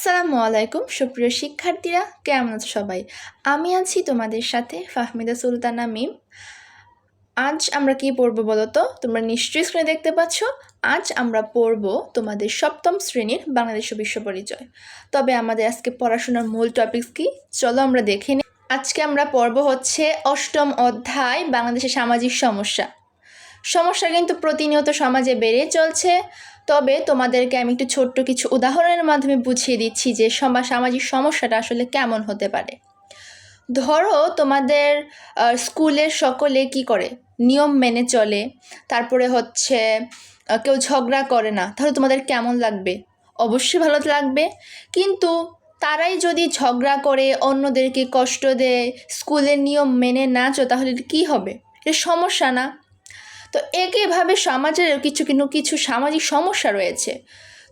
আসসালামু আলাইকুম সুপ্রিয় শিক্ষার্থীরা, কেমন আছো সবাই? আমি আছি তোমাদের সাথে ফাহমিদা সুলতানা মিম। আজ আমরা কি পড়বো বলো তো? তোমরা নিশ্চয়ই স্ক্রিনে দেখতে পাচ্ছ। আজ আমরা পড়ব তোমাদের সপ্তম শ্রেণীর বাংলাদেশ বিশ্ব পরিচয়। তবে আমাদের আজকে পড়াশোনার মূল টপিকস কি, চলো আমরা দেখে নিই। আজকে আমরা পড়ব হচ্ছে অষ্টম অধ্যায় বাংলাদেশের সামাজিক সমস্যা। সমস্যা কিন্তু প্রতিনিয়ত সমাজে বেড়ে চলছে। তবে তোমাদেরকে আমি একটু ছোট্ট কিছু উদাহরণের মাধ্যমে বুঝিয়ে দিচ্ছি যে সামাজিক সমস্যাটা আসলে কেমন হতে পারে। ধরো তোমাদের স্কুলের সকলে কি করে, নিয়ম মেনে চলে, তারপরে হচ্ছে কেউ ঝগড়া করে না, তাহলে তোমাদের কেমন লাগবে? অবশ্যই ভালো লাগবে। কিন্তু তারাই যদি ঝগড়া করে, অন্যদেরকে কষ্ট দেয়, স্কুলের নিয়ম মেনে না চলে, তাহলে কি হবে? এটা সমস্যা না? তো একইভাবে সমাজের কিছু সামাজিক সমস্যা রয়েছে।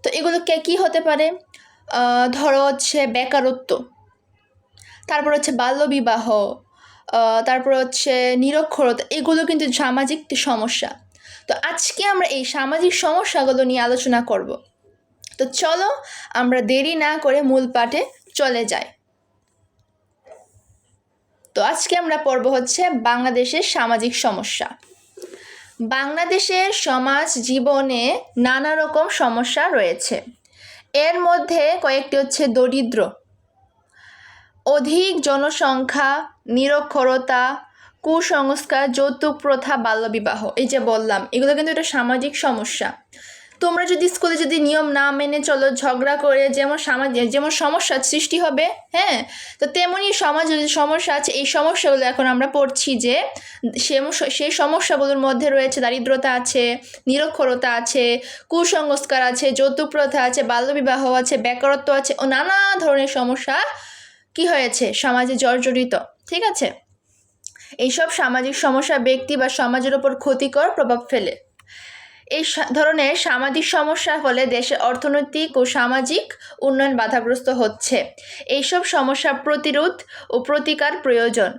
তো এগুলো কী হতে পারে? ধরো হচ্ছে বেকারত্ব, তারপর হচ্ছে বাল্যবিবাহ, তারপর হচ্ছে নিরক্ষরতা। এগুলো কিন্তু সামাজিক সমস্যা। তো আজকে আমরা এই সামাজিক সমস্যাগুলো নিয়ে আলোচনা করব। তো চলো আমরা দেরি না করে মূল পাঠে চলে যাই। তো আজকে আমরা পড়ব হচ্ছে বাংলাদেশের সামাজিক সমস্যা। বাংলাদেশের সমাজ জীবনে নানা রকম সমস্যা রয়েছে। এর মধ্যে কয়েকটি হচ্ছে দরিদ্র, অধিক জনসংখ্যা, নিরক্ষরতা, কুসংস্কার, যৌতুক প্রথা, বাল্যবিবাহ। এই যে বললাম, এগুলো কিন্তু একটা সামাজিক সমস্যা। তোমরা যদি স্কুলে যদি নিয়ম না মেনে চলো, ঝগড়া করে যেমন সমস্যা সৃষ্টি হবে, হ্যাঁ, তো তেমনই সমাজের যে সমস্যা আছে, এই সমস্যাগুলো এখন আমরা পড়ছি যে সেই সমস্যাগুলোর মধ্যে রয়েছে দারিদ্রতা আছে, নিরক্ষরতা আছে, কুসংস্কার আছে, যৌতুক প্রথা আছে, বাল্যবিবাহ আছে, বেকারত্ব আছে ও নানা ধরনের সমস্যা কি হয়েছে সমাজে জর্জরিত। ঠিক আছে, এইসব সামাজিক সমস্যা ব্যক্তি বা সমাজের ওপর ক্ষতিকর প্রভাব ফেলে। এই ধরনের সামাজিক সমস্যার ফলে দেশের অর্থনৈতিক ও সামাজিক উন্নয়ন বাধাগ্রস্ত হচ্ছে। এইসব সমস্যা প্রতিরোধ ও প্রতিকার প্রয়োজন।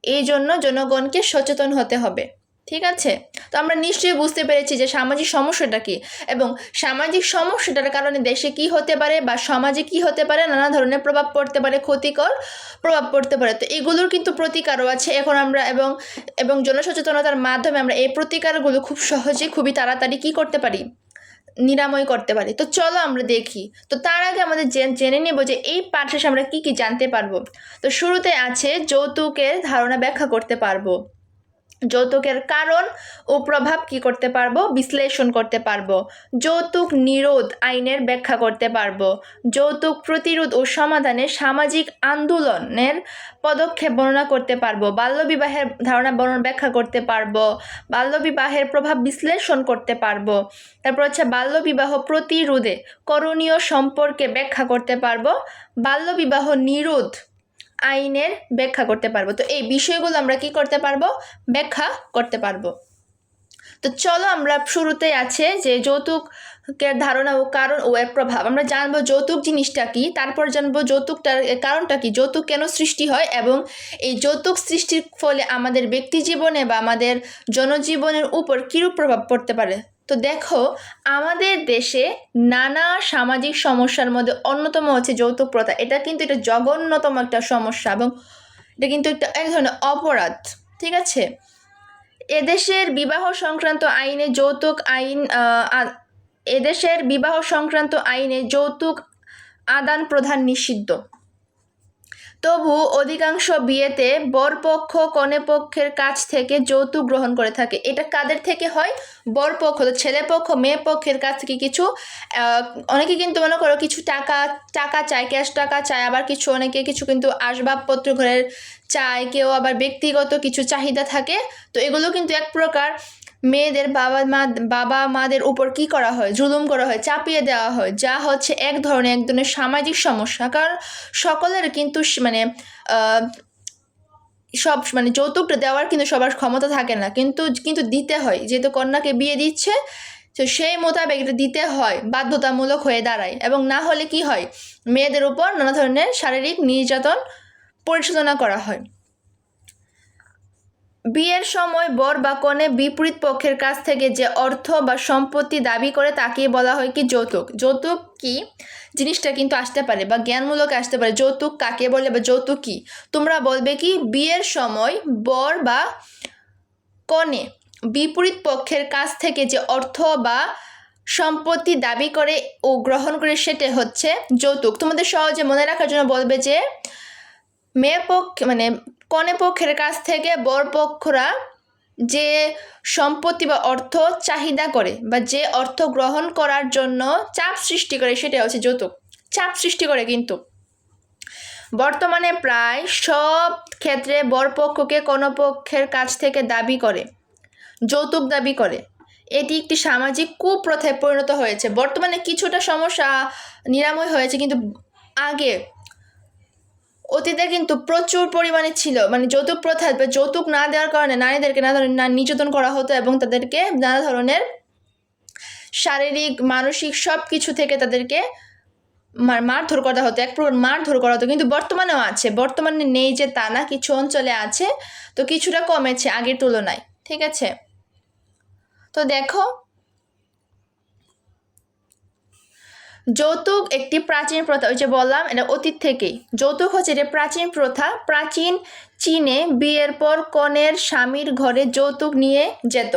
এই জন্য জনগণকে সচেতন হতে হবে। ঠিক আছে, তো আমরা নিশ্চয়ই বুঝতে পেরেছি যে সামাজিক সমস্যাটা কি, এবং সামাজিক সমস্যাটার কারণে দেশে কি হতে পারে বা সমাজে কি হতে পারে, নানা ধরনের প্রভাব পড়তে পারে, ক্ষতিকর প্রভাব পড়তে পারে। তো এগুলোর কিন্তু প্রতিকারও আছে এখন আমরা, এবং জনসচেতনতার মাধ্যমে আমরা এই প্রতিকারগুলো খুব সহজে, খুবই তাড়াতাড়ি কি করতে পারি, নিরাময় করতে পারি। তো চলো আমরা দেখি। তো তার আগে আমাদের জেনে নেব যে এই পাঠ শেষে আমরা কি জানতে পারবো। তো শুরুতে আছে যৌতুকের ধারণা ব্যাখ্যা করতে পারবো, যৌতুকের কারণ ও প্রভাব কি করতে পারবো, বিশ্লেষণ করতে পারবো, যৌতুক নিরোধ আইনের ব্যাখ্যা করতে পারবো, যৌতুক প্রতিরোধ ও সমাধানে সামাজিক আন্দোলনের পদক্ষেপ বর্ণনা করতে পারবো, বাল্যবিবাহের ধারণা ব্যাখ্যা করতে পারবো, বাল্যবিবাহের প্রভাব বিশ্লেষণ করতে পারবো, তারপর হচ্ছে বাল্যবিবাহ প্রতিরোধে করণীয় সম্পর্কে ব্যাখ্যা করতে পারবো, বাল্যবিবাহ নিরোধ আইনের ব্যাখ্যা করতে পারবো। তো এই বিষয়গুলো আমরা কি করতে পারবো, ব্যাখ্যা করতে পারবো। তো চলো আমরা শুরুতে আছে যে যৌতুকের ধারণা ও কারণ ও এর প্রভাব। আমরা জানবো যৌতুক জিনিসটা কি, তারপর জানবো যৌতুকটার কারণটা কি, যৌতুক কেন সৃষ্টি হয়, এবং এই যৌতুক সৃষ্টির ফলে আমাদের ব্যক্তি জীবনে বা আমাদের জনজীবনের উপর কীরূপ প্রভাব পড়তে পারে। তো দেখো, আমাদের দেশে নানা সামাজিক সমস্যার মধ্যে অন্যতম হচ্ছে যৌতুক প্রথা। এটা কিন্তু এটা জঘন্যতম একটা সমস্যা, এবং এটা কিন্তু এক ধরনের অপরাধ। ঠিক আছে, এদেশের বিবাহ সংক্রান্ত আইনে যৌতুক আদান প্রদান নিষিদ্ধ। তবু অধিকাংশ বিয়েতে বরপক্ষ কনেপক্ষের কাছ থেকে যৌতুক গ্রহণ করে থাকে। এটা কাদের থেকে হয়? বরপক্ষ, ছেলেপক্ষ মেয়ে পক্ষের কাছ থেকে কিছু অনেকে কিন্তু মনে করো কিছু টাকা চায়, ক্যাশ টাকা চায়, আবার অনেকে কিছু কিন্তু আসবাবপত্র ঘরের চায়, কেউ আবার ব্যক্তিগত কিছু চাহিদা থাকে। তো এগুলো কিন্তু এক প্রকার মেয়েদের বাবা মাদের উপর কি করা হয়, জুলুম করা হয়, চাপিয়ে দেওয়া হয়, যা হচ্ছে এক ধরনের সামাজিক সমস্যা। কারণ সকলের কিন্তু যৌতুকটা দেওয়ার কিন্তু সবার ক্ষমতা থাকে না, কিন্তু দিতে হয়, যেহেতু কন্যাকে বিয়ে দিচ্ছে, তো সেই মোতাবেক এটা দিতে হয়, বাধ্যতামূলক হয়ে দাঁড়ায়। এবং না হলে কি হয়, মেয়েদের উপর নানা ধরনের শারীরিক নির্যাতন পরিচালনা করা হয়। বিয়ের সময় বর বা কনে বিপরীত পক্ষের কাছ থেকে যে অর্থ বা সম্পত্তি দাবি করে তাকে বলা হয় কি যৌতুক। যৌতুক কি জিনিসটা কিন্তু আসতে পারে বা জ্ঞানমূলক আসতে পারে। যৌতুক কাকে বলে বা যৌতুক কি? তোমরা বলবে কি বিয়ের সময় বর বা কনে বিপরীত পক্ষের কাছ থেকে যে অর্থ বা সম্পত্তি দাবি করে ও গ্রহণ করে সেটা হচ্ছে যৌতুক। তোমাদের সহজে মনে রাখার জন্য বলবে যে মেয়ে পক্ষ মানে কনে পক্ষের কাছ থেকে বর পক্ষরা যে সম্পত্তি বা অর্থ চাহিদা করে বা যে অর্থ গ্রহণ করার জন্য চাপ সৃষ্টি করে সেটা হচ্ছে যৌতুক। চাপ সৃষ্টি করে কিন্তু বর্তমানে প্রায় সব ক্ষেত্রে বরপক্ষকে কোনো পক্ষের কাছ থেকে দাবি করে যৌতুক দাবি করে। এটি একটি সামাজিক কুপ্রথায় পরিণত হয়েছে। বর্তমানে কিছুটা সমস্যা নিরাময় হয়েছে, কিন্তু আগে অতীতে কিন্তু প্রচুর পরিমাণে ছিল। মানে যৌতুক প্রথা বা যৌতুক না দেওয়ার কারণে নারীদেরকে নির্যাতন করা হতো এবং তাদেরকে নানা ধরনের শারীরিক মানসিক সব কিছু থেকে তাদেরকে মারধর করা হতো, এক প্রকার মারধর করা হতো। কিন্তু বর্তমানেও আছে, বর্তমানে নেই যে তা না, কিছু অঞ্চলে আছে, তো কিছুটা কমেছে আগের তুলনায়। ঠিক আছে, তো দেখো যৌতুক একটি প্রাচীন প্রথা। ওই যে বললাম এটা অতীত থেকেই যৌতুক হচ্ছে এটা প্রাচীন প্রথা। প্রাচীন চীনে বিয়ের পর কনের স্বামীর ঘরে যৌতুক নিয়ে যেত।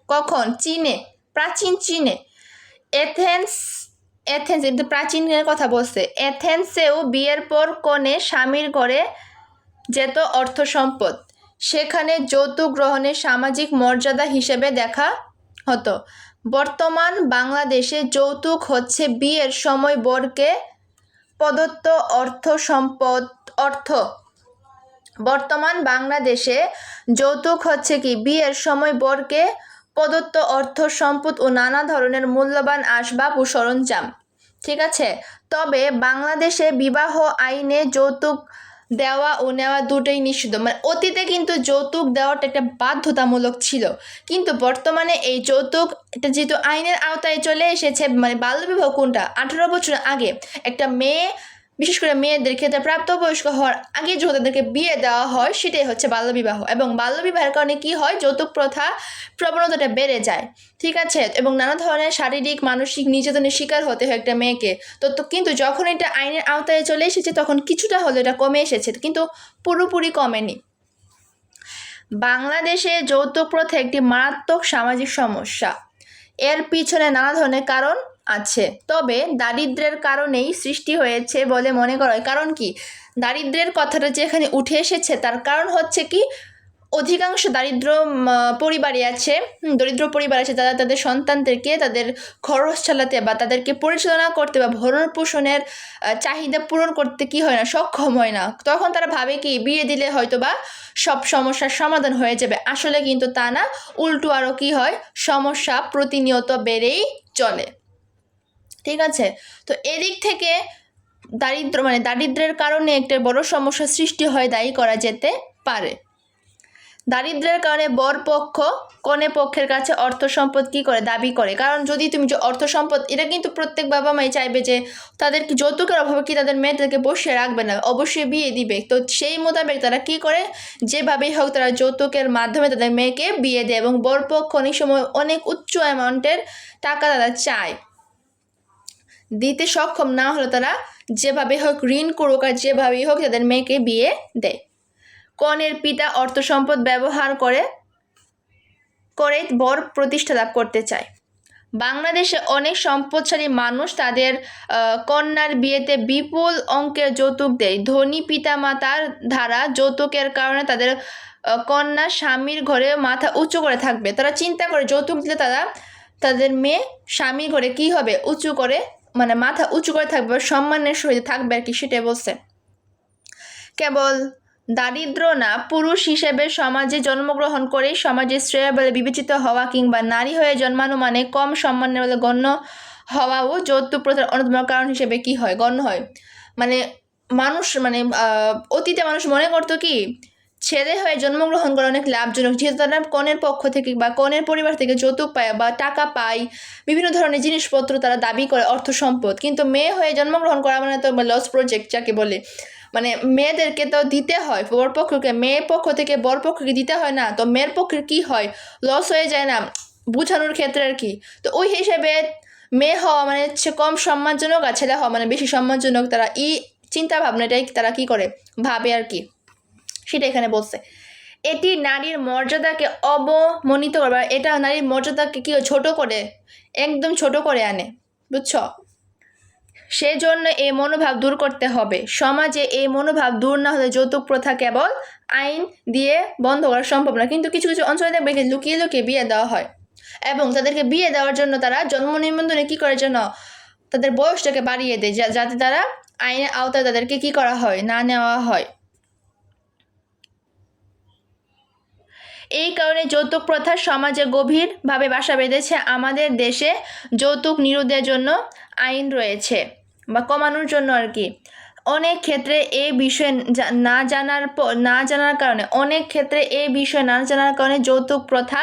কখন? চীনে, প্রাচীন চীনে। এথেন্স কিন্তু প্রাচীনের কথা বলছে। এথেন্সেও বিয়ের পর কনে স্বামীর ঘরে যেত অর্থ সম্পদ। সেখানে যৌতুক গ্রহণের সামাজিক মর্যাদা হিসেবে দেখা হতো। বর্তমান বাংলাদেশে যৌতুক হচ্ছে বিয়ের সময় বরকে প্রদত্ত বর্তমান বাংলাদেশে যৌতুক হচ্ছে কি বিয়ের সময় বরকে প্রদত্ত অর্থ সম্পদ ও নানা ধরনের মূল্যবান আসবাব ও সরঞ্জাম। ঠিক আছে, তবে বাংলাদেশে বিবাহ আইনে যৌতুক দেওয়া ও নেওয়া দুটোই নিষিদ্ধ। মানে অতীতে কিন্তু যৌতুক দেওয়াটা একটা বাধ্যতামূলক ছিল, কিন্তু বর্তমানে এই যৌতুক এটা যেহেতু আইনের আওতায় চলে এসেছে, মানে বাল্যবিবাহ কোনটা 18 বছর আগে একটা মেয়ে, বিশেষ করে মেয়েদের ক্ষেত্রে প্রাপ্তবয়স্ক হওয়ার আগে যখন তাদেরকে বিয়ে দেওয়া হয় সেটাই হচ্ছে বাল্যবিবাহ। এবং বাল্যবিবাহের কারণে কি হয়, যৌতুক প্রথা প্রবণতাটা বেড়ে যায়। ঠিক আছে, এবং নানা ধরনের শারীরিক মানসিক নির্যাতনের শিকার হতে হয় একটা মেয়েকে। তো কিন্তু যখন এটা আইনের আওতায় চলে এসেছে তখন কিছুটা হলে এটা কমে এসেছে, কিন্তু পুরোপুরি কমেনি। বাংলাদেশে যৌতুক প্রথা একটি মারাত্মক সামাজিক সমস্যা। এর পিছনে নানা ধরনের কারণ আছে, তবে দারিদ্র্যের কারণেই সৃষ্টি হয়েছে বলে মনে করা হয়। কারণ কি, দারিদ্র্যের কথাটা যে এখানে উঠে এসেছে তার কারণ হচ্ছে কি, অধিকাংশ দরিদ্র পরিবার আছে যারা তাদের সন্তানদেরকে তাদের খরচ চালাতে বা তাদেরকে পরিচালনা করতে বা ভরণ পোষণের চাহিদা পূরণ করতে কি হয় না, সক্ষম হয় না। তখন তারা ভাবে কি বিয়ে দিলে হয়তো বা সব সমস্যার সমাধান হয়ে যাবে। আসলে কিন্তু তা না, উল্টো আরও কি হয়, সমস্যা প্রতিনিয়ত বেড়েই চলে। ঠিক আছে, তো এদিক থেকে দারিদ্র্যের কারণে একটা বড় সমস্যার সৃষ্টি হয় দায়ী করা যেতে পারে। দারিদ্র্যের কারণে বর পক্ষ কনে পক্ষের কাছে অর্থ সম্পদ কী করে দাবি করে। কারণ যদি তুমি যে অর্থ সম্পদ, এটা কিন্তু প্রত্যেক বাবা মাই চাইবে যে তাদের কি যৌতুকের অভাবে কি তাদের মেয়েদেরকে বসিয়ে রাখবে না, অবশ্যই বিয়ে দিবে। তো সেই মোতাবেক তারা কি করে, যেভাবেই হোক তারা যৌতুকের মাধ্যমে তাদের মেয়েকে বিয়ে দেয়। এবং বর পক্ষ অনেক সময় অনেক উচ্চ অ্যামাউন্টের টাকা তারা চায়, দিতে সক্ষম না হলে তারা যেভাবে হোক ঋণ করুক আর যেভাবেই হোক তাদের মেয়েকে বিয়ে দেয়। কনের পিতা অর্থ সম্পদ ব্যবহার করে বর প্রতিষ্ঠা লাভ করতে চায়। বাংলাদেশে অনেক সম্পদশালী মানুষ তাদের কন্যার বিয়েতে বিপুল অঙ্কের যৌতুক দেয়। ধনী পিতামাতার দ্বারা যৌতুকের কারণে তাদের কন্যা স্বামীর ঘরে মাথা উঁচু করে থাকবে। তারা চিন্তা করে যৌতুক দিলে তাদের মেয়ে স্বামীর ঘরে কি হবে, উঁচু করে, মানে মাথা উঁচু করে থাকবে, সম্মানের সহিত থাকবে আর কি, সেটাই বলছে। কেবল দারিদ্র না, পুরুষ হিসেবে সমাজে জন্মগ্রহণ করেই সমাজে শ্রেয় বলে বিবেচিত হওয়া কিংবা নারী হয়ে জন্মানো মানে কম সম্মানের বলে গণ্য হওয়াও যৌতুক প্রথার অন্যতম কারণ হিসেবে কি হয়, গণ্য হয়। মানে অতীতে মানুষ মনে করতো কি ছেলে হয়ে জন্মগ্রহণ করা অনেক লাভজনক, যেহেতু তারা কনের পক্ষ থেকে বা কনের পরিবার থেকে যৌতুক পায় বা টাকা পায়, বিভিন্ন ধরনের জিনিসপত্র তারা দাবি করে, অর্থ সম্পদ। কিন্তু মেয়ে হয়ে জন্মগ্রহণ করা মানে তো লস প্রজেক্ট যাকে বলে, মানে মেয়েদেরকে তো দিতে হয়, বরপক্ষকে মেয়ের পক্ষ থেকে বরপক্ষকে দিতে হয় না, তো মেয়ের পক্ষের কি হয়, লস হয়ে যায় না বোঝানোর ক্ষেত্রে আর কি। তো ওই হিসেবে মেয়ে হওয়া মানে হচ্ছে কম সম্মানজনক, আর ছেলে হওয়া মানে বেশি সম্মানজনক। তারা এই চিন্তা ভাবনাটাই তারা কি করে ভাবে আর কি, সেটা এখানে বলছে। এটি নারীর মর্যাদাকে অবমানিত করে, এটা নারীর মর্যাদাকে কি ছোট করে, একদম ছোট করে আনে, বুঝছ? সেজন্য এই মনোভাব দূর করতে হবে। সমাজে এই মনোভাব দূর না হলে যৌতুক প্রথা কেবল আইন দিয়ে বন্ধ করা সম্ভব না। কিন্তু কিছু কিছু অঞ্চলে দেখবে লুকিয়ে লুকিয়ে বিয়ে দেওয়া হয়, এবং তাদেরকে বিয়ে দেওয়ার জন্য তারা জন্ম নিবন্ধনে কী করে যেন তাদের বয়সটাকে বাড়িয়ে দেয়, যাতে তারা আইনের আওতায় তাদেরকে কি করা হয়, না নেওয়া হয়। এই কারণে যৌতুক প্রথা সমাজে গভীরভাবে বাসা বেঁধেছে। আমাদের দেশে যৌতুক নিরোধের জন্য আইন রয়েছে, বা কমানোর জন্য আর কি। অনেক ক্ষেত্রে এই বিষয়ে না জানার কারণে যৌতুক প্রথা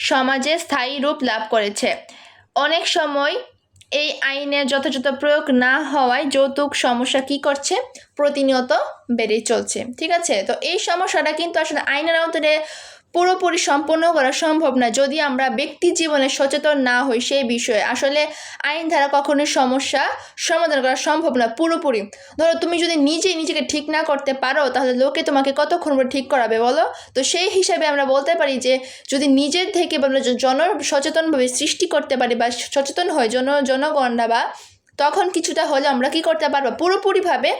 সমাজে স্থায়ী রূপ লাভ করেছে। অনেক সময় এই আইনের যথাযথ প্রয়োগ না হওয়ায় যৌতুক সমস্যা কি করছে, প্রতিনিয়ত বেড়েই চলছে। ঠিক আছে, তো এই সমস্যাটা কিন্তু আসলে আইনের আওতায় পুরোপুরি সম্পন্ন করা সম্ভব না যদি আমরা ব্যক্তি জীবনে সচেতন না হই সেই বিষয়ে। আসলে আইন দ্বারা কখনোই সমস্যা সমাধান করা সম্ভব না পুরোপুরি। ধরো তুমি যদি নিজেকে ঠিক না করতে পারো, তাহলে লোকে তোমাকে কতক্ষণ পরে ঠিক করাবে বলো? তো সেই হিসাবে আমরা বলতে পারি যে যদি নিজের থেকে আমরা সচেতনভাবে সৃষ্টি করতে পারি, বা সচেতন হয় জনগণরা, বা তখন কিছুটা হলে আমরা কি করতে পারবো, পুরোপুরিভাবে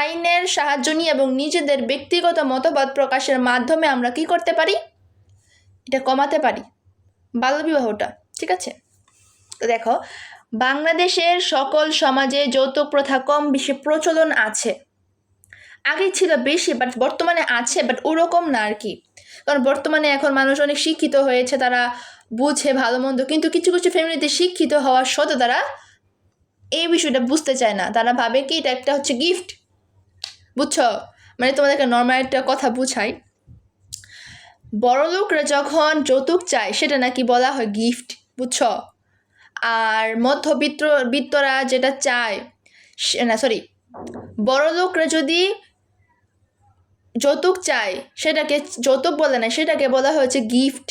আইনের সাহায্য নিয়ে এবং নিজেদের ব্যক্তিগত মতবাদ প্রকাশের মাধ্যমে আমরা কি করতে পারি, এটা কমাতে পারি, বাল্যবিবাহটা। ঠিক আছে, তো দেখো বাংলাদেশের সকল সমাজে যৌতুক প্রথা কম বেশি প্রচলন আছে। আগে ছিল বেশি, বাট বর্তমানে আছে, বাট ওরকম না আর কি। কারণ বর্তমানে এখন মানুষ অনেক শিক্ষিত হয়েছে, তারা বুঝে ভালো মন্দ, কিন্তু কিছু কিছু ফ্যামিলিতে শিক্ষিত হওয়ার সত্ত্বেও তারা এই বিষয়টা বুঝতে চায় না। তারা ভাবে কি এটা একটা হচ্ছে গিফট, বুঝছো? মানে তোমাদেরকে নর্মাল একটা কথা বুঝাই, বড়লোকরা যখন যৌতুক চায় সেটা নাকি বলা হয় গিফট, বুঝছো? আর মধ্যবিত্তরা যেটা চায়, বড়লোকরা যদি যৌতুক চায় সেটাকে যৌতুক বলে না, সেটাকে বলা হয়েছে গিফট।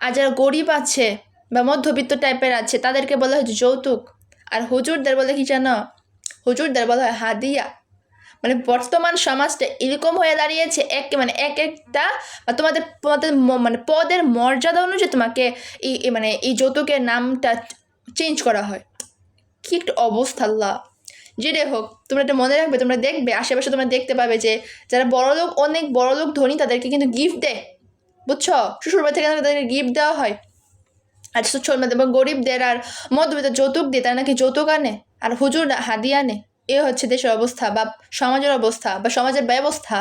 আর যারা গরিব আছে বা মধ্যবিত্ত টাইপের আছে তাদেরকে বলা হয়েছে যৌতুক। আর হুজুরদের বলে কি জানো? হুজুরদের বলা হয় হাদিয়া। মানে বর্তমান সমাজটা এরকম হয়ে দাঁড়িয়েছে, এক একটা তোমাদের মানে পদের মর্যাদা অনুযায়ী তোমাকে এই যৌতুকের নামটা চেঞ্জ করা হয়। কি একটা অবস্থা, আল্লাহ। যেটাই হোক, তোমরা এটা মনে রাখবে, তোমরা দেখবে আশেপাশে তোমরা দেখতে পাবে যে যারা বড়লোক, অনেক বড়লোক ধনী, তাদেরকে কিন্তু গিফট দেয়, বুঝছো? শ্বশুরবাড়ি থেকে তাদেরকে গিফট দেওয়া হয়। আর এবং গরিবদের আর মধ্যবিত্ত যৌতুক দিয়ে তারা নাকি যৌতুক আনে, আর হুজুর হাদিয়া আনে। এ হচ্ছে দেশের অবস্থা, বা সমাজের অবস্থা, বা সমাজের ব্যবস্থা।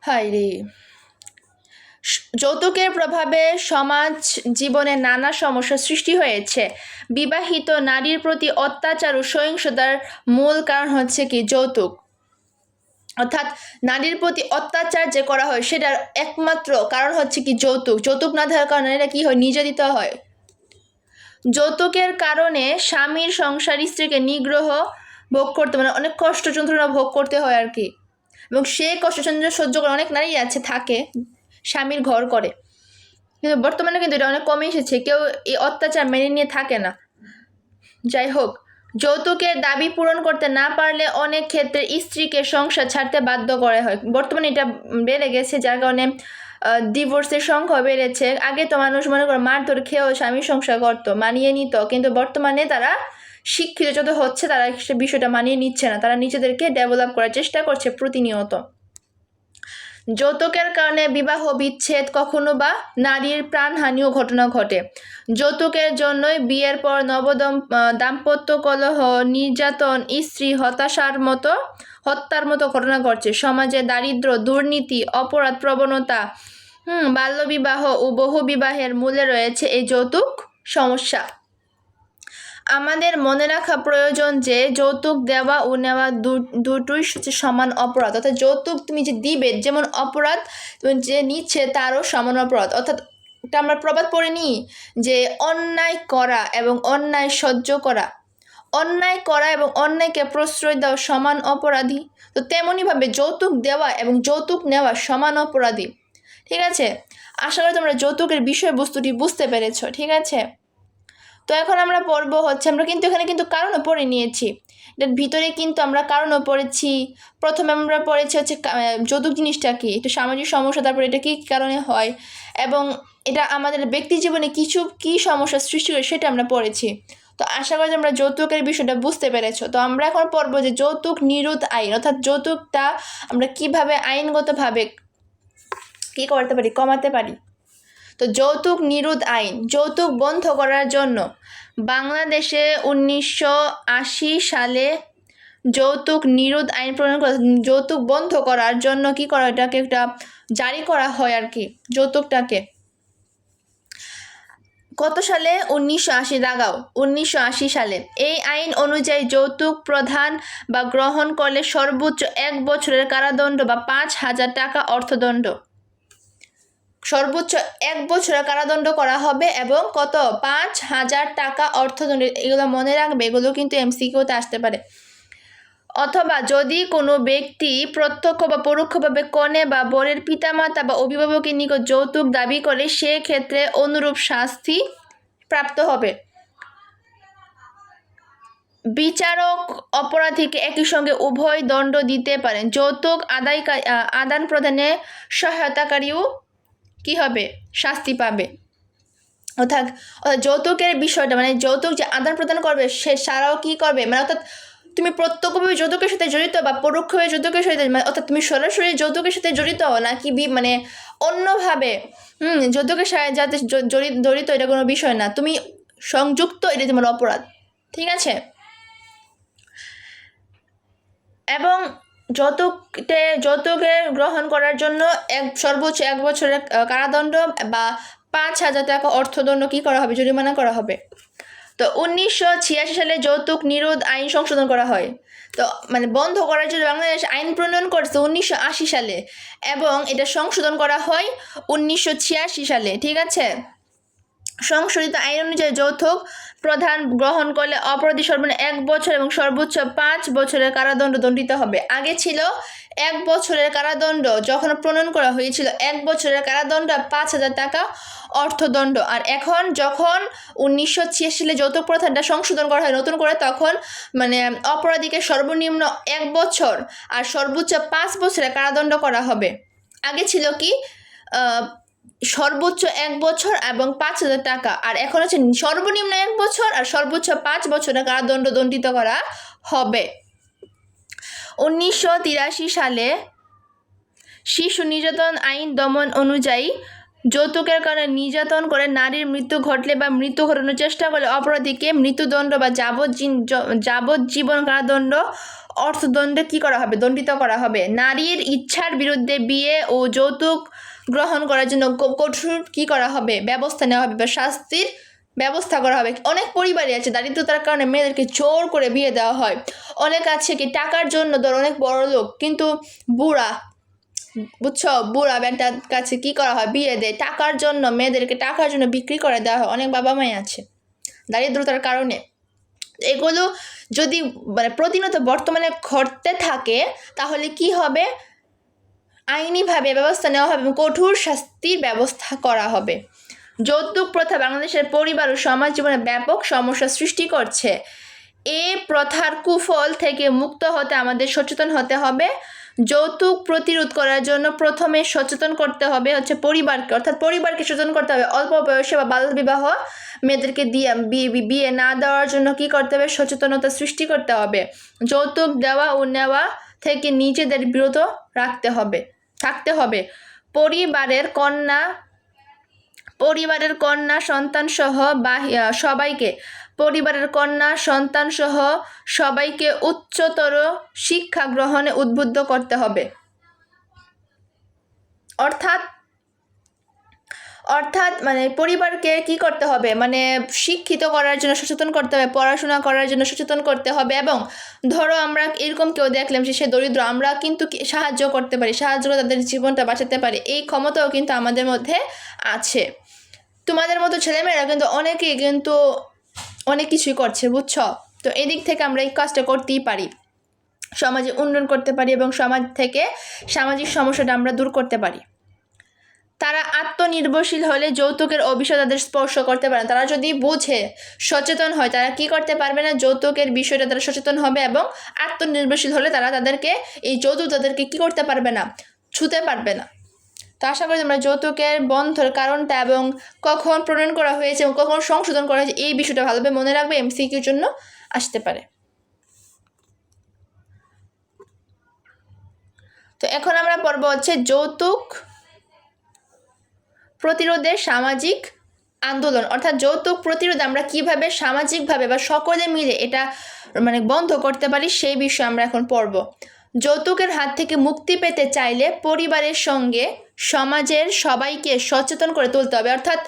হায় রে, যৌতুকের প্রভাবে সমাজ জীবনে নানা সমস্যার সৃষ্টি হয়েছে। বিবাহিত নারীর প্রতি অত্যাচার ও সহিংসতার মূল কারণ হচ্ছে কি যৌতুক। অর্থাৎ নারীর প্রতি অত্যাচার যে করা হয় সেটার একমাত্র কারণ হচ্ছে কি যৌতুক। যৌতুক না দেওয়ার কারণে এটা কি হয়, নির্যাতিত হয়। যৌতুকের কারণে স্বামীর সংসার স্ত্রীকে নিগ্রহ ভোগ করতে, মানে অনেক কষ্ট যন্ত্রণা ভোগ করতে হয় আর কি। এবং সেই কষ্ট যন্ত্রণা সহ্য করে অনেক নারী থাকে স্বামীর ঘর করে, কিন্তু বর্তমানে কিন্তু এটা অনেক কমে এসেছে, কেউ এই অত্যাচার মেনে নিয়ে থাকে না। যাই হোক, যৌতুকের দাবি পূরণ করতে না পারলে অনেক ক্ষেত্রে স্ত্রীকে সংসার ছাড়তে বাধ্য করা হয়। বর্তমানে এটা বেড়ে গেছে, যার কারণে ডিভোর্সের সংখ্যা বেড়েছে। আগে তো মানুষ মনে করো মারধর খেয়েও স্বামী সংসার করতো, মানিয়ে নিত, কিন্তু বর্তমানে তারা শিক্ষিত যত হচ্ছে তারা সে বিষয়টা মানিয়ে নিচ্ছে না, তারা নিজেদেরকে ডেভেলপ করার চেষ্টা করছে প্রতিনিয়ত। যৌতুকের কারণে বিবাহ বিচ্ছেদ, কখনো বা নারীর প্রাণহানিও ঘটনা ঘটে। যৌতুকের জন্যই বিয়ের পর দাম্পত্য কলহ, নির্যাতন, স্ত্রী হত্যার মতো ঘটনা ঘটছে। সমাজে দারিদ্র, দুর্নীতি, অপরাধ প্রবণতা, বাল্যবিবাহ ও বহুবিবাহের মূলে রয়েছে এই যৌতুক সমস্যা। আমাদের মনে রাখা প্রয়োজন যে যৌতুক দেওয়া ও নেওয়া দুটোই সমান অপরাধ। অর্থাৎ যৌতুক তুমি যে দিবে যেমন অপরাধ, যে নিচ্ছে তারও সমান অপরাধ। অর্থাৎ আমরা প্রবাদ পড়ে নিই যে অন্যায় করা এবং অন্যায় সহ্য করা, অন্যায় করা এবং অন্যায়কে প্রশ্রয় দেওয়া সমান অপরাধী। তো তেমনইভাবে যৌতুক দেওয়া এবং যৌতুক নেওয়া সমান অপরাধী। ঠিক আছে, আশা করি তোমরা যৌতুকের বিষয়বস্তুটি বুঝতে পেরেছো। ঠিক আছে, তো এখন আমরা পড়বো হচ্ছে, আমরা কিন্তু এখানে কিন্তু কারণও পড়ে নিয়েছি, এটার ভিতরে কিন্তু আমরা কারণও পড়েছি। প্রথমে আমরা পড়েছি হচ্ছে যৌতুক জিনিসটা কি, এটা সামাজিক সমস্যা, তারপর এটা কী কারণে হয় এবং এটা আমাদের ব্যক্তি জীবনে কী সমস্যার সৃষ্টি করে সেটা আমরা পড়েছি। তো আশা করি আমরা যৌতুকের বিষয়টা বুঝতে পেরেছো। তো আমরা এখন পড়বো যে যৌতুক নিরোধ আইন, অর্থাৎ যৌতুকটা আমরা কিভাবে আইনগতভাবে কী করতে পারি, কমাতে পারি। তো যৌতুক নিরোধ আইন, যৌতুক বন্ধ করার জন্য বাংলাদেশে 1980 সালে যৌতুক নিরোধ আইন প্রণয়ন করা, যৌতুক বন্ধ করার জন্য কি করা, এটাকে একটা জারি করা হয় আর কি, যৌতুকটাকে। কত সালে? 1980, দাগাও 1980 সালে। এই আইন অনুযায়ী যৌতুক প্রদান বা গ্রহণ করলে সর্বোচ্চ 1 বছরের কারাদণ্ড বা 5,000 টাকা অর্থদণ্ড, সর্বোচ্চ 1 বছরের কারাদণ্ড করা হবে এবং কত, 5,000 টাকা অর্থদণ্ড। এগুলো মনে রাখবে, এগুলো কিন্তু এমসিকিউতে আসতে পারে। অথবা যদি কোনো ব্যক্তি প্রত্যক্ষ বা পরোক্ষভাবে কনে বা বরের পিতামাতা বা অভিভাবকের নিকট যৌতুক দাবি করে, সেক্ষেত্রে অনুরূপ শাস্তি প্রাপ্ত হবে। বিচারক অপরাধীকে একই সঙ্গে উভয় দণ্ড দিতে পারেন। যৌতুক আদান প্রদানে সহায়তাকারীও কি হবে, শাস্তি পাবে। অর্থাৎ যৌতুকের বিষয়টা মানে যৌতুক যে আদান প্রদান করবে সে সারাও কি করবে, মানে অর্থাৎ তুমি প্রত্যক্ষভাবে যৌতুকের সাথে জড়িত বা পরোক্ষভাবে যৌতুকের সাথে, অর্থাৎ তুমি সরাসরি যৌতুকের সাথে জড়িত নাকি মানে অন্যভাবে যৌতুকের সাথে যাতে জড়িত, এটা কোনো বিষয় না, তুমি সংযুক্ত, এটা তোমার অপরাধ। ঠিক আছে, এবং যৌতুকে গ্রহণ করার জন্য সর্বোচ্চ 1 বছরের কারাদণ্ড বা 5,000 টাকা অর্থদণ্ড কি করা হবে, জরিমানা করা হবে। তো 1986 সালে যৌতুক নিরোধ আইন সংশোধন করা হয়। তো মানে বন্ধ করার জন্য বাংলাদেশ আইন প্রণয়ন করছে 1980 সালে এবং এটা সংশোধন করা হয় 1986 সালে। ঠিক আছে, সংশোধিত আইন অনুযায়ী যৌতুক প্রদান গ্রহণ করলে অপরাধী সর্বনিম্ন 1 বছর এবং সর্বোচ্চ 5 বছরের কারাদণ্ড দণ্ডিত হবে। আগে ছিল 1 বছরের কারাদণ্ড, যখন প্রণয়ন করা হয়েছিল 1 বছরের কারাদণ্ড 5,000 টাকা অর্থদণ্ড। আর এখন যখন 1986 সালে যৌতুক প্রথাটা সংশোধন করা হয় নতুন করে, তখন মানে অপরাধীকে সর্বনিম্ন 1 বছর আর সর্বোচ্চ 5 বছরের কারাদণ্ড করা হবে। আগে ছিল কি সর্বোচ্চ 1 বছর এবং 5,000 টাকা, আর এখন হচ্ছে সর্বনিম্ন 1 বছর আর সর্বোচ্চ 5 বছরের কারাদণ্ড দণ্ডিত করা হবে। 1983 সালে শিশু নির্যাতন আইন দমন অনুযায়ী যৌতুকের কারণে নির্যাতন করে নারীর মৃত্যু ঘটলে বা মৃত্যু ঘটানোর চেষ্টা করলে অপরাধীকে মৃত্যুদণ্ড বা যাবজ্জীবন কারাদণ্ড অর্থদণ্ডে কি করা হবে, দণ্ডিত করা হবে। নারীর ইচ্ছার বিরুদ্ধে বিয়ে ও যৌতুক গ্রহণ করার জন্য কঠোর কি করা হবে, ব্যবস্থা নেওয়া হবে বা শাস্তির ব্যবস্থা করা হবে। অনেক পরিবারই আছে দারিদ্রতার কারণে মেয়েদেরকে জোর করে বিয়ে দেওয়া হয়। অনেক আছে কি টাকার জন্য, ধর অনেক বড় লোক কিন্তু বুড়া, বুঝছো, বুড়া ব্যাটার কাছে কি করা হয়, বিয়ে দেয় টাকার জন্য, মেয়েদেরকে টাকার জন্য বিক্রি করে দেওয়া হয়। অনেক বাবা মাই আছে দারিদ্রতার কারণে। এগুলো যদি মানে প্রতিনিয়ত বর্তমানে ঘটতে থাকে তাহলে কি হবে, আইনিভাবে ব্যবস্থা নেওয়া হবে এবং কঠোর শাস্তির ব্যবস্থা করা হবে। যৌতুক প্রথা বাংলাদেশের পরিবার ও সমাজ জীবনে ব্যাপক সমস্যা সৃষ্টি করছে। এ প্রথার কুফল থেকে মুক্ত হতে আমাদের সচেতন হতে হবে। যৌতুক প্রতিরোধ করার জন্য প্রথমে সচেতন করতে হবে হচ্ছে পরিবারকে, অর্থাৎ পরিবারকে সচেতন করতে হবে। অল্প বয়সে বা বাল্য বিবাহ মেয়েদেরকে বিয়ে না দেওয়ার জন্য কি করতে হবে, সচেতনতা সৃষ্টি করতে হবে। যৌতুক দেওয়া ও নেওয়া থেকে নিজেদের বিরত থাকতে হবে। পরিবারের কন্যা সন্তান সহ সবাইকে উচ্চতর শিক্ষা গ্রহণে উদ্বুদ্ধ করতে হবে। অর্থাৎ মানে পরিবারকে কি করতে হবে, মানে শিক্ষিত করার জন্য সচেতন করতে হবে, পড়াশোনা করার জন্য সচেতন করতে হবে। এবং ধরো আমরা এরকম কেউ দেখলাম সে দরিদ্র, আমরা কিন্তু সাহায্য করতে পারি, সাহায্য করে তাদের জীবনটা বাঁচাতে পারি, এই ক্ষমতাও কিন্তু আমাদের মধ্যে আছে। তোমাদের মতো ছেলেমেয়েরা কিন্তু অনেকেই কিন্তু অনেক কিছুই করছে, বুঝছো। তো এদিক থেকে আমরা এই কাজটা করতেই পারি, সমাজে উন্নয়ন করতে পারি এবং সমাজ থেকে সামাজিক সমস্যাটা আমরা দূর করতে পারি। তারা আত্মনির্ভরশীল হলে যৌতুকের অভিশাপ তাদের স্পর্শ করতে পারে না। তারা যদি বুঝে সচেতন হয়, তারা কি করতে পারবে না, যৌতুকের বিষয়টা তারা সচেতন হবে এবং আত্মনির্ভরশীল হলে তারা তাদেরকে এই যৌতুক তাদেরকে কি করতে পারবে না, ছুতে পারবে না। তো আশা করি তোমরা যৌতুকের বন্ধের কারণটা এবং কখন প্রণয়ন করা হয়েছে এবং কখন সংশোধন করা হয়েছে এই বিষয়টা ভালোভাবে মনে রাখবে, এমসিকিউর জন্য আসতে পারে। তো এখন আমরা পড়ব হচ্ছে যৌতুক প্রতিরোধের সামাজিক আন্দোলন, অর্থাৎ যৌতুক প্রতিরোধ আমরা কিভাবে সামাজিকভাবে বা সকলে মিলে এটা বন্ধ করতে পারি সেই বিষয়ে আমরা এখন পড়ব। যৌতুকের হাত থেকে মুক্তি পেতে চাইলে পরিবারের সঙ্গে সমাজের সবাইকে সচেতন করে তুলতে হবে, অর্থাৎ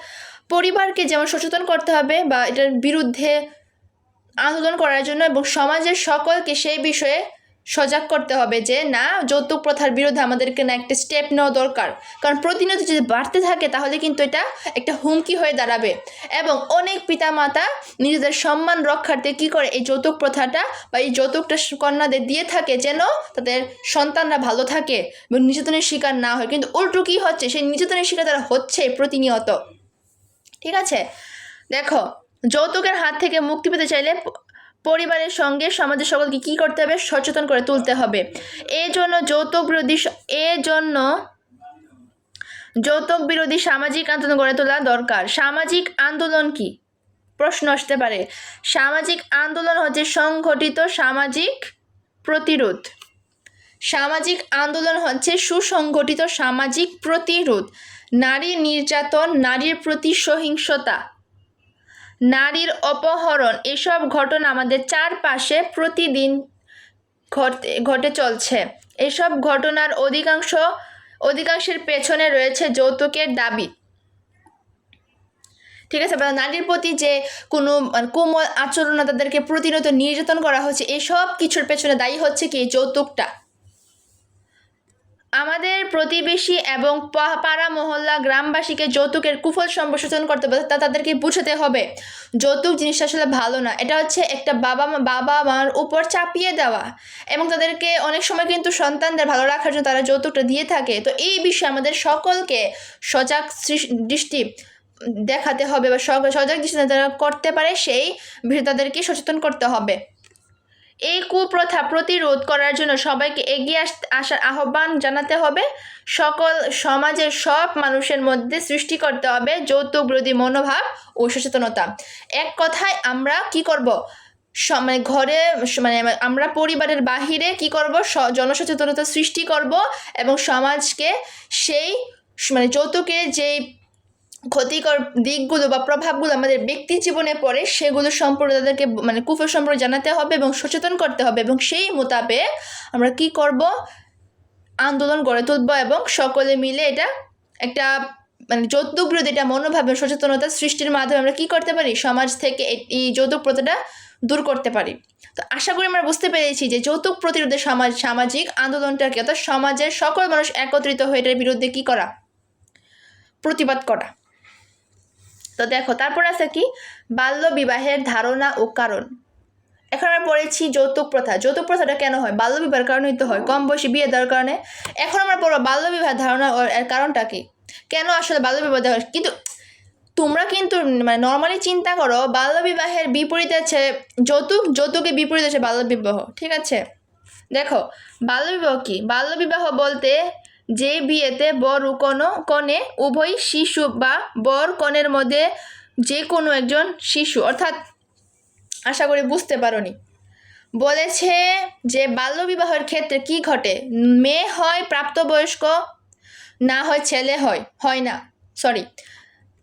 পরিবারকে যেমন সচেতন করতে হবে বা এটার বিরুদ্ধে আন্দোলন করার জন্য, এবং সমাজের সকলকে সেই বিষয়ে সজাগ করতে হবে যে না, যৌতুক প্রথার বিরুদ্ধে আমাদেরকে না একটা স্টেপ নেওয়া দরকার। কারণ প্রতিনিয়ত যদি বাড়তে থাকে তাহলে কিন্তু এটা একটা হুমকি হয়ে দাঁড়াবে, এবং অনেক পিতামাতা নিজেদের সম্মান রক্ষার্থে কী করে এই যৌতুক প্রথাটা বা এই যৌতুকটা কন্যাদের দিয়ে থাকে যেন তাদের সন্তানরা ভালো থাকে এবং নির্যাতনের শিকার না হয়। কিন্তু উল্টো কী হচ্ছে, সেই নির্যাতনের শিকার তারা হচ্ছে প্রতিনিয়ত। ঠিক আছে, দেখো, যৌতুকের হাত থেকে মুক্তি পেতে চাইলে পরিবারের সঙ্গে সমাজের সকলকে কী করতে হবে, সচেতন করে তুলতে হবে। যৌতুক বিরোধী সামাজিক আন্দোলন গড়ে তোলা দরকার। সামাজিক আন্দোলন কি প্রশ্ন আসতে পারে। সামাজিক আন্দোলন হচ্ছে সংগঠিত সামাজিক প্রতিরোধ। সামাজিক আন্দোলন হচ্ছে সুসংগঠিত সামাজিক প্রতিরোধ। নারী নির্যাতন, নারীর প্রতি সহিংসতা, নারীর অপহরণ, এসব ঘটনা আমাদের চারপাশে প্রতিদিন ঘটে চলছে। এসব ঘটনার অধিকাংশের পেছনে রয়েছে যৌতুকের দাবি। ঠিক আছে, নারীর প্রতি যে কোনো কোমল আচরণ, তাদেরকে প্রতিনিয়ত নির্যাতন করা হচ্ছে, এসব কিছুর পেছনে দায়ী হচ্ছে কি যৌতুকটা। আমাদের প্রতিবেশী এবং পাড়া মহল্লা গ্রামবাসীকে যৌতুকের কুফল সম্পর্কে সচেতন করতে হবে। তাদেরকে বুঝাতে হবে যৌতুক জিনিসটা আসলে ভালো না, এটা হচ্ছে একটা বাবা মার উপর চাপিয়ে দেওয়া, এবং তাদেরকে অনেক সময় কিন্তু সন্তানদের ভালো রাখার জন্য তারা যৌতুকটা দিয়ে থাকে। তো এই বিষয়ে আমাদের সকলকে সজাগ দৃষ্টি দেখাতে হবে বা সজাগ দৃষ্টি তারা করতে পারে সেই বিষয়ে তাদেরকে সচেতন করতে হবে। এই কুপ্রথা প্রতিরোধ করার জন্য সবাইকে এগিয়ে আসার আহ্বান জানাতে হবে। সমাজের সব মানুষের মধ্যে সৃষ্টি করতে হবে যৌতুক বিরোধী মনোভাব ও সচেতনতা। এক কথায় আমরা কি করব, ঘরে আমরা পরিবারের বাহিরে কি করব, জনসচেতনতা সৃষ্টি করব এবং সমাজকে সেই যৌতুকের যেই ক্ষতিকর দিকগুলো বা প্রভাবগুলো আমাদের ব্যক্তি জীবনে পড়ে সেগুলো সম্পর্কে তাদেরকে কুফল সম্পর্কে জানাতে হবে এবং সচেতন করতে হবে, এবং সেই মোতাবেক আমরা কি করব, আন্দোলন গড়ে তুলব এবং সকলে মিলে এটা একটা যৌতুক বিরোধী এটা মনোভাব সচেতনতা সৃষ্টির মাধ্যমে আমরা কি করতে পারি, সমাজ থেকে এই যৌতুক প্রথাটা দূর করতে পারি। তো আশা করি আমরা বুঝতে পেরেছি যে যৌতুক প্রতিরোধে সামাজিক আন্দোলনটাকে, অর্থাৎ সমাজের সকল মানুষ একত্রিত হয়ে এটার বিরুদ্ধে কি করা, প্রতিবাদ করা। তো দেখো, তারপর আছে কি বাল্য বিবাহের ধারণা ও কারণ। এখন আমরা পড়েছি যৌতুক প্রথা। যৌতুক প্রথাটা কেন হয়? বাল্য বিবাহের কারণেই তো হয়, কম বয়সী বিয়ে দেওয়ার কারণে। এখন আমরা পড়বো বাল্য বিবাহের ধারণা এর কারণটা কি, কেন আসলে বাল্য বিবাহ দেওয়া হয়। কিন্তু তোমরা কিন্তু নর্মালি চিন্তা করো, বাল্য বিবাহের বিপরীতে আছে যৌতুকের বিপরীতে আছে বাল্য বিবাহ। ঠিক আছে, দেখো বাল্য বিবাহ কি। বাল্য বিবাহ বলতে যে বিয়েতে বর ও কনে উভয় শিশু বা বর কনের মধ্যে যে কোনো একজন শিশু, অর্থাৎ আশা করি বুঝতে পারোনি, বলেছে যে বাল্যবিবাহের ক্ষেত্রে কি ঘটে, মেয়ে হয় প্রাপ্তবয়স্ক, না হয় ছেলে হয় না,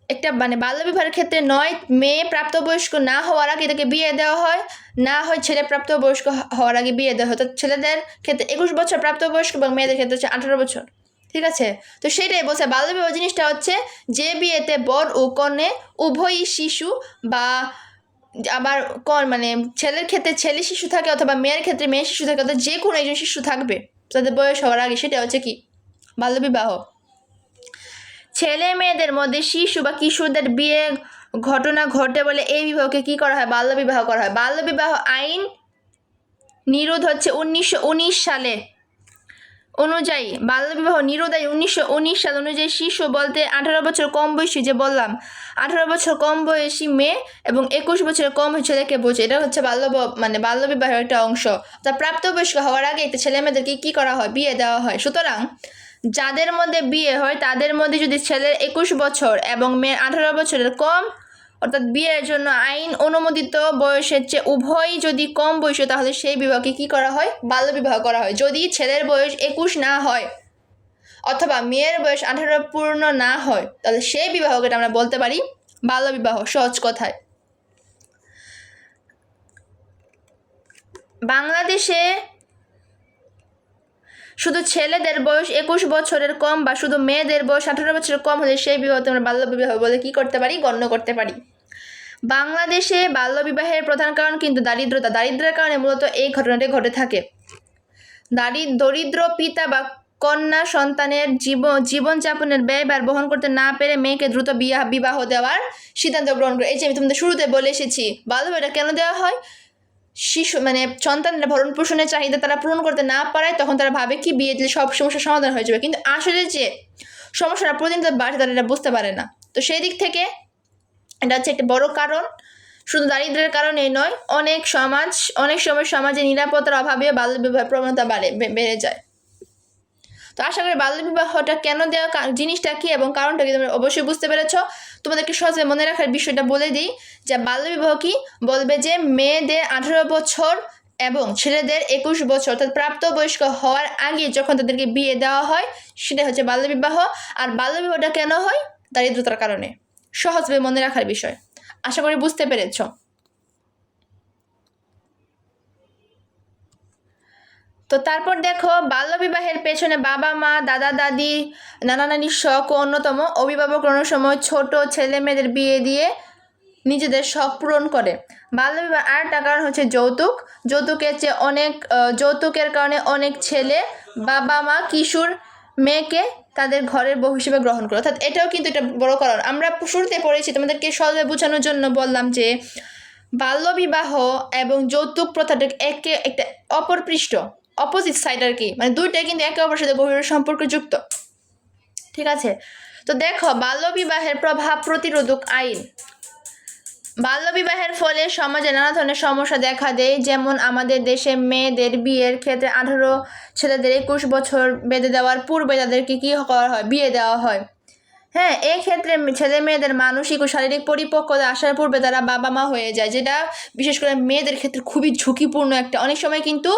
একটা বাল্যবিবাহের ক্ষেত্রে নয় মেয়ে প্রাপ্তবয়স্ক না হওয়ার আগে তাকে বিয়ে দেওয়া হয়, না হয় ছেলে প্রাপ্তবয়স্ক হওয়ার আগে বিয়ে দেওয়া হয়। তো ছেলেদের ক্ষেত্রে 21 বছর প্রাপ্তবয়স্ক এবং মেয়েদের ক্ষেত্রে হচ্ছে 18 বছর। ঠিক আছে, তো সেটাই বলছে বাল্যবিবাহ জিনিসটা হচ্ছে যে বিয়েতে বর ও কনে উভয়ই শিশু, বা আবার ছেলের ক্ষেত্রে ছেলে শিশু থাকে অথবা মেয়ের ক্ষেত্রে মেয়ে শিশু থাকে, অর্থাৎ যে কোনো একজন শিশু থাকবে তাদের বয়স হওয়ার আগে, সেটা হচ্ছে কি বাল্যবিবাহ। ছেলে মেয়েদের মধ্যে শিশু বা কিশোরদের বিয়ে ঘটনা ঘটে বলে এই বিবাহকে কি করা হয়? বাল্যবিবাহ করা হয়। বাল্যবিবাহ আইন নিরোধ হচ্ছে 1919 সালে অনুযায়ী, বাল্যবিবাহ নিরোধ আইন 1919 সাল অনুযায়ী শিশু বলতে 18 বছর কম বয়সী, যে বললাম 18 বছর কম বয়সী মেয়ে এবং 21 বছরের কম ছেলেকে বোঝে। এটা হচ্ছে বাল্যবিবাহের একটা অংশ। তা প্রাপ্তবয়স্ক হওয়ার আগে ছেলে মেয়েদেরকে কি করা হয়? বিয়ে দেওয়া হয়। সুতরাং যাদের মধ্যে বিয়ে হয় তাদের মধ্যে যদি ছেলের 21 বছর এবং মেয়ের 18 বছরের কম, অর্থাৎ বিয়ের জন্য আইন অনুমোদিত বয়সের চেয়ে উভয়ই যদি কম বয়সী, তাহলে সেই বিবাহকে কি করা হয়? বাল্যবিবাহ করা হয়। যদি ছেলের বয়স 21 না হয় অথবা মেয়ের বয়স 18 পূর্ণ না হয়, তাহলে সেই বিবাহকে আমরা বলতে পারি বাল্যবিবাহ, সহজ কথায়। বাংলাদেশে শুধু ছেলেদের বয়স 21 বছরের কম বা শুধু মেয়েদের বয়স 18 বছরের কম হলে সেই বিবাহকে আমরা বাল্যবিবাহ বলে কি করতে পারি? গণ্য করতে পারি। বাংলাদেশে বাল্যবিবাহের প্রধান কারণ কিন্তু দারিদ্রতা। দারিদ্র্যের কারণে মূলত এই ঘটনাটি ঘটে থাকে। দরিদ্র পিতা বা কন্যা সন্তানের জীবনযাপনের ব্যয়ভার বহন করতে না পেরে মেয়েকে দ্রুত বিবাহ দেওয়ার সিদ্ধান্ত গ্রহণ করে। এই যে আমি তোমাদের শুরুতে বলে এসেছি, বাল্যবিবাহটা কেন দেওয়া হয়? সন্তানরা ভরণ পোষণের চাহিদা তারা পূরণ করতে না পারায় তখন তারা ভাবে কি বিয়ে দিলে সব সমস্যার সমাধান হয়ে যাবে, কিন্তু আসলে যে সমস্যাটা প্রতিনিয়ত বাড়ছে তারা এটা বুঝতে পারে না। তো সেই দিক থেকে এটা হচ্ছে একটা বড় কারণ। শুধু দারিদ্র্যের কারণেই নয়, অনেক সময় সমাজে নিরাপত্তার অভাবে বাল্যবিবাহের প্রবণতা বেড়ে যায়। তো আশা করি বাল্যবিবাহটা কেন দেওয়া, জিনিসটা কি এবং কারণটা কি তোমরা অবশ্যই বুঝতে পেরেছ। তোমাদেরকে সহজে মনে রাখার বিষয়টা বলে দিই যে বাল্যবিবাহ কি বলবে, যে মেয়েদের 18 বছর এবং ছেলেদের 21 বছর, অর্থাৎ প্রাপ্তবয়স্ক হওয়ার আগে যখন তাদেরকে বিয়ে দেওয়া হয় সেটা হচ্ছে বাল্যবিবাহ। আর বাল্যবিবাহটা কেন হয়? দারিদ্রতার কারণে। সহজভাবে মনে রাখার বিষয়, আশা করি বুঝতে পেরেছ। তো তারপর দেখো, বাল্যবিবাহের পেছনে বাবা মা, দাদা দাদি, নানা নানির শখ ও অন্যতম। অভিভাবক অনেক সময় ছোট ছেলে মেয়েদের বিয়ে দিয়ে নিজেদের শখ পূরণ করে। বাল্যবিবাহ আর একটা কারণ হচ্ছে যৌতুক। যৌতুকের কারণে অনেক ছেলে বাবা মা কিশোর মেয়েকে তাদের ঘরের বউ হিসেবে গ্রহণ করে, অর্থাৎ এটাও কিন্তু একটা বড় কারণ। আমরা শুরুতে পড়েছি, তোমাদেরকে সহজে বোঝানোর জন্য বললাম যে বাল্যবিবাহ এবং যৌতুক প্রথাটা একটা অপোজিট সাইড আর কি, দুইটাই কিন্তু একে অপরের সাথে গভীর সম্পর্কযুক্ত। ঠিক আছে, তো দেখো বাল্যবিবাহের প্রভাব প্রতিরোধক আইন। বাল্যবিবাহের ফলে সমাজে নানা ধরনের সমস্যা দেখা দেয়, যেমন আমাদের দেশে মেয়েদের বিয়ের ক্ষেত্রে 18, ছেলেদের 21 বছর বেঁধে দেওয়ার পূর্বে তাদেরকে কি করা হয়? বিয়ে দেওয়া হয়। হ্যাঁ, এই ক্ষেত্রে ছেলে মেয়েদের মানসিক ও শারীরিক পরিপক্কতা আসার পূর্বে তারা বাবা মা হয়ে যায়, যেটা বিশেষ করে মেয়েদের ক্ষেত্রে খুবই ঝুঁকিপূর্ণ একটা। অনেক সময় কিন্তু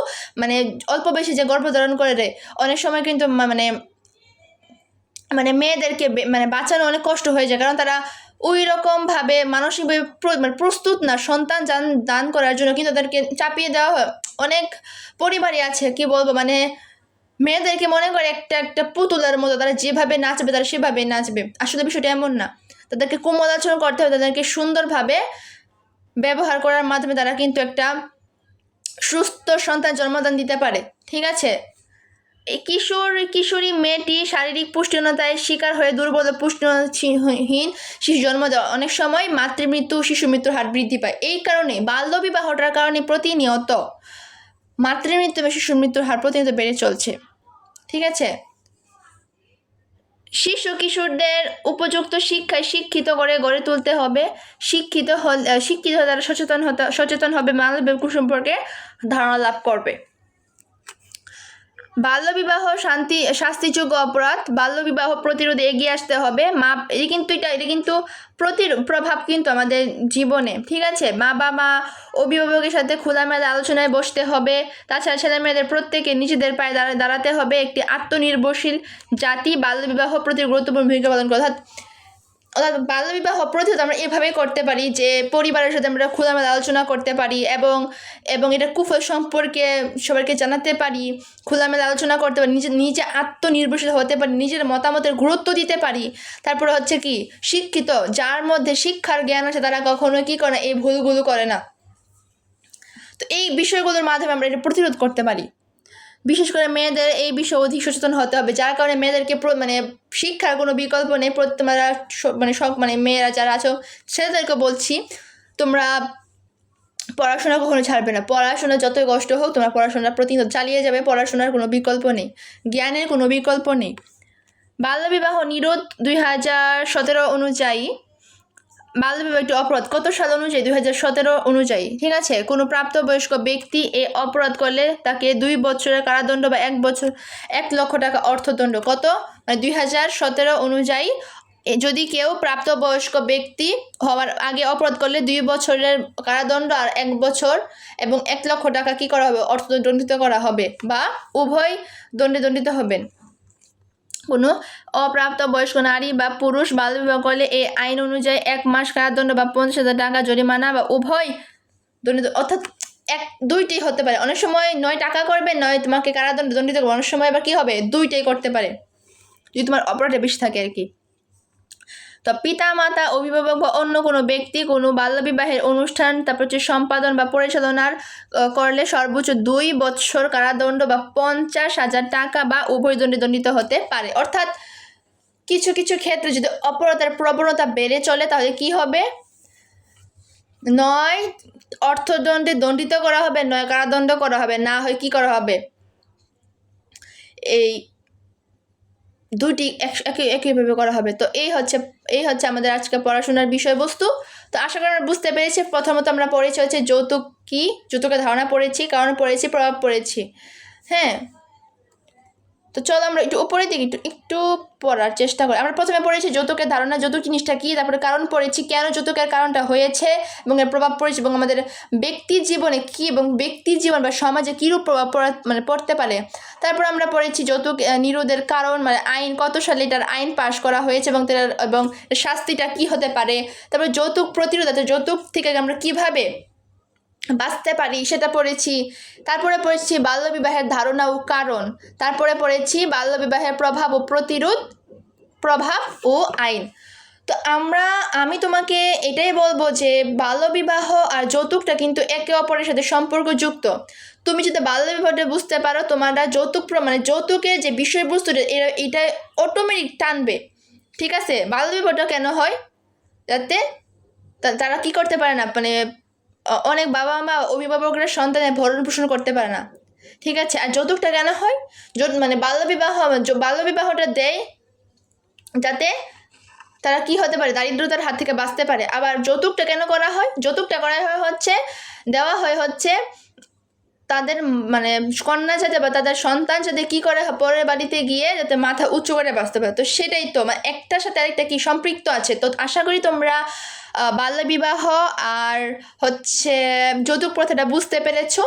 অল্প বেশি যে গর্ভধারণ করে দেয়, অনেক সময় কিন্তু মেয়েদেরকে বাঁচানো অনেক কষ্ট হয়ে যায়, কারণ তারা ওই রকমভাবে মানসিকভাবে প্রস্তুত না সন্তান দান করার জন্য, কিন্তু তাদেরকে চাপিয়ে দেওয়া হয়। অনেক পরিবারই আছে কি বলবো, মেয়েদেরকে মনে করে একটা পুতুলের মতো, তারা যেভাবে নাচবে তারা সেভাবে নাচবে। আসলে বিষয়টা এমন না, তাদেরকে কোমল আচরণ করতে হবে, তাদেরকে সুন্দরভাবে ব্যবহার করার মাধ্যমে তারা কিন্তু একটা সুস্থ সন্তান জন্মদান দিতে পারে। ঠিক আছে, এই কিশোরী মেয়েটি শারীরিক পুষ্টিহীনতায় শিকার হয়ে দুর্বল পুষ্টিহীন শিশু জন্ম দেওয়া, অনেক সময় মাতৃমৃত্যু শিশু মৃত্যুর হার বৃদ্ধি পায়। এই কারণে বাল্যবিবাহটার কারণে প্রতিনিয়ত মাতৃমৃত্যু এবং শিশু মৃত্যুর হার প্রতিনিয়ত বেড়ে চলছে। ঠিক আছে, শিশু কিশোরদের উপযুক্ত শিক্ষায় শিক্ষিত করে গড়ে তুলতে হবে। শিক্ষিত হলে তারা সচেতন হবে, বাল্যবিবাহ সম্পর্কে ধারণা লাভ করবে। বাল্যবিবাহ শাস্তিযোগ্য অপরাধ। বাল্যবিবাহ প্রতিরোধে এগিয়ে আসতে হবে। এটা কিন্তু প্রভাব কিন্তু আমাদের জীবনে। ঠিক আছে, মা বাবা অভিভাবকের সাথে খোলামেলা আলোচনায় বসতে হবে। তাছাড়া ছেলে মেয়েদের প্রত্যেকে নিজেদের পায়ে দাঁড়াতে হবে। একটি আত্মনির্ভরশীল জাতি বাল্যবিবাহ প্রতি গুরুত্বপূর্ণ ভূমিকা পালন করে। অর্থাৎ বাল্যবিবাহ প্রতিরোধ আমরা এভাবেই করতে পারি যে পরিবারের সাথে আমরা খোলামেলা আলোচনা করতে পারি এবং এটা কুফল সম্পর্কে সবাইকে জানাতে পারি, খোলামেলা আলোচনা করতে পারি, নিজে আত্মনির্ভরশীল হতে পারি, নিজের মতামতের গুরুত্ব দিতে পারি। তারপরে হচ্ছে কি, শিক্ষিত যার মধ্যে শিক্ষার জ্ঞান আছে তারা কখনো কি করে না, এই ভুলগুলো করে না। তো এই বিষয়গুলোর মাধ্যমে আমরা এটা প্রতিরোধ করতে পারি। বিশেষ করে মেয়েদের এই বিষয়ে অধিক সচেতন হতে হবে, যার কারণে মেয়েদেরকে শিক্ষার কোনো বিকল্প নেই। তোমরা মানে মেয়েরা যারা আছো ছেলেদেরকে বলছি, তোমরা পড়াশোনা কখনো ছাড়বে না। পড়াশোনা যতই কষ্ট হোক তোমরা পড়াশোনা প্রতিনিয়ত চালিয়ে যাবে। পড়াশোনার কোনো বিকল্প নেই, জ্ঞানের কোনো বিকল্প নেই। বাল্যবিবাহ নিরোধ 2017 অনুযায়ী বাল্যবিবাহ একটি অপরাধ। কত সাল অনুযায়ী? 2017 অনুযায়ী, ঠিক আছে। কোনো প্রাপ্তবয়স্ক ব্যক্তি এ অপরাধ করলে তাকে 2 বছরের কারাদণ্ড বা 1 লক্ষ টাকা অর্থদণ্ড। কত? মানে 2017 অনুযায়ী যদি কেউ প্রাপ্তবয়স্ক ব্যক্তি হওয়ার আগে অপরাধ করলে 2 বছরের কারাদণ্ড আর 1 বছর এবং 1 লক্ষ টাকা কী করা হবে? অর্থদণ্ডিত করা হবে, বা উভয় দণ্ডিত হবেন। কোনো অপ্রাপ্তবয়স্ক নারী বা পুরুষ বাল্যবিবাহ করলে এই আইন অনুযায়ী 1 মাস কারাদণ্ড বা 50,000 টাকা জরিমানা বা উভয় দণ্ডিত, অর্থাৎ দুইটাই হতে পারে। অনেক সময় নয় টাকা করবে, নয় তোমাকে দণ্ডিত করবে। অনেক সময় আবার কী হবে? দুইটাই করতে পারে যদি তোমার অপরাধটা বেশি থাকে আর কি। তো পিতা মাতা, অভিভাবক বা অন্য কোনো ব্যক্তি কোনো বাল্যবিবাহের অনুষ্ঠান সম্পাদন বা পরিচালনার করলে সর্বোচ্চ 2 বছর কারাদণ্ড বা 50,000 টাকা বা উভয় দণ্ডিত হতে পারে। অর্থাৎ কিছু কিছু ক্ষেত্রে যদি অপরাধের প্রবণতা বেড়ে চলে তাহলে কি হবে? নয় অর্থদণ্ডে দণ্ডিত করা হবে, নয় কারাদণ্ড করা হবে, না হয় কি করা হবে? এই দুটি একইভাবে করা হবে। তো এই হচ্ছে আমাদের আজকে পড়াশোনার বিষয়বস্তু। তো আশা করি আমরা বুঝতে পেরেছি। প্রথমত আমরা পড়েছি হচ্ছে যৌতুক কি, যৌতুকের ধারণা পড়েছি, কারণ পড়েছি, প্রভাব পড়েছি। হ্যাঁ, তো চলো আমরা একটু উপরের দিকে একটু পড়ার চেষ্টা করি। আমরা প্রথমে পড়েছি যৌতুকের ধারণা, যৌতুক জিনিসটা কী, তারপরে কারণ পড়েছি, কেন যৌতুকের কারণটা হয়েছে এবং এর প্রভাব পড়েছে, এবং আমাদের ব্যক্তি জীবনে কী এবং ব্যক্তি জীবন বা সমাজে কীরূপ প্রভাব পড়তে পারে। তারপর আমরা পড়েছি যৌতুক নিরোধের কারণ, মানে আইন, কত সালে এটার আইন পাশ করা হয়েছে এবং শাস্তিটা কী হতে পারে। তারপর যৌতুক প্রতিরোধ, যৌতুক থেকে আমরা কীভাবে বাঁচতে পারি সেটা পড়েছি। তারপরে পড়েছি বাল্যবিবাহের ধারণা ও কারণ। তারপরে পড়েছি বাল্যবিবাহের প্রভাব ও প্রতিরোধ, প্রভাব ও আইন। তো আমি তোমাকে এটাই বলবো যে বাল্যবিবাহ আর যৌতুকটা কিন্তু একে অপরের সাথে সম্পর্কযুক্ত। তুমি যদি বাল্যবিবাহটা বুঝতে পারো, তোমরা যৌতুকের যে বিষয়বস্তুটা এটা অটোমেটিক টানবে, ঠিক আছে। বাল্যবিবাহটা কেন হয়? যাতে তারা কি করতে পারে না, মানে অনেক বাবা মা অভিভাবকরা সন্তানের ভরণ পোষণ করতে পারে না, ঠিক আছে। আর যৌতুকটা কেন হয়? মানে বাল্যবিবাহটা দেয় যাতে তারা কি হতে পারে? দারিদ্রতার হাত থেকে বাঁচতে পারে। আবার যৌতুকটা কেন করা হয়? যৌতুকটা দেওয়া হয় হচ্ছে তাদের মানে কন্যা যাতে বা তাদের সন্তান যাতে কী করে পরের বাড়িতে গিয়ে যাতে মাথা উঁচু করে বাঁচতে পারে। তো সেটাই তো, মানে একটার সাথে আরেকটা কি সম্পৃক্ত আছে। তো আশা করি তোমরা বাল্যবিবাহ আর হচ্ছে যৌতুক প্রথাটা বুঝতে পেরেছো।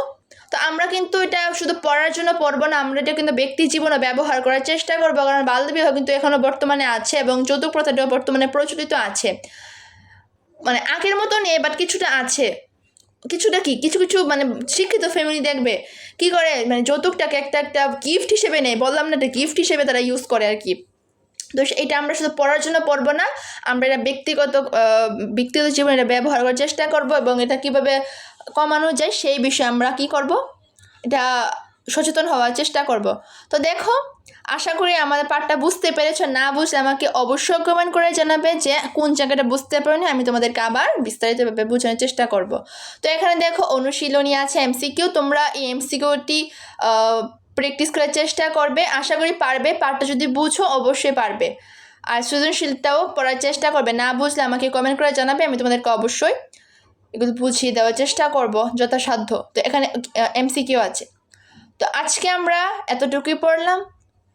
তো আমরা কিন্তু এটা শুধু পড়ার জন্য পড়বো না, আমরা এটা কিন্তু ব্যক্তি জীবনে ব্যবহার করার চেষ্টা করবো, কারণ বাল্যবিবাহ কিন্তু এখনও বর্তমানে আছে এবং যৌতুক প্রথাটাও বর্তমানে প্রচলিত আছে। মানে আগের মতো নেই, বাট কিছুটা আছে। কিছুটা কি, কিছু কিছু মানে শিক্ষিত ফ্যামিলি দেখবে কি করে, মানে যৌতুকটাকে একটা গিফট হিসেবে নেয়। বললাম না, একটা গিফট হিসেবে তারা ইউজ করে আর কি। তো এটা আমরা শুধু পড়ার জন্য পড়বো না, আমরা এটা ব্যক্তিগত জীবনে এটা ব্যবহার করার চেষ্টা করব, এবং এটা কীভাবে কমানো যায় সেই বিষয়ে আমরা কি করব, এটা সচেতন হওয়ার চেষ্টা করব। তো দেখো, আশা করি আমাদের পাঠটা বুঝতে পেরেছো। না বুঝলে আমাকে অবশ্যই কমেন্ট করে জানাবে যে কোন জায়গাটা বুঝতে পারোনি, আমি তোমাদেরকে আবার বিস্তারিতভাবে বোঝানোর চেষ্টা করব। তো এখানে দেখো অনুশীলনী আছে, এমসিকিউ। তোমরা এই এমসিকিউটি প্র্যাকটিস করার চেষ্টা করবে, আশা করি পারবে। পাঠটা যদি বুঝো অবশ্যই পারবে। আর সৃজনশীলটাও পড়ার চেষ্টা করবে। না বুঝলে আমাকে কমেন্ট করে জানাবে, আমি তোমাদেরকে অবশ্যই এগুলো বুঝিয়ে দেওয়ার চেষ্টা করব যথাসাধ্য। তো এখানে এমসিকিউ আছে। তো আজকে আমরা এতটুকুই পড়লাম।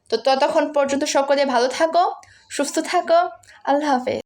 তো ততক্ষণ পর্যন্ত সকলে ভালো থাকো, সুস্থ থাকো। আল্লাহ হাফেজ।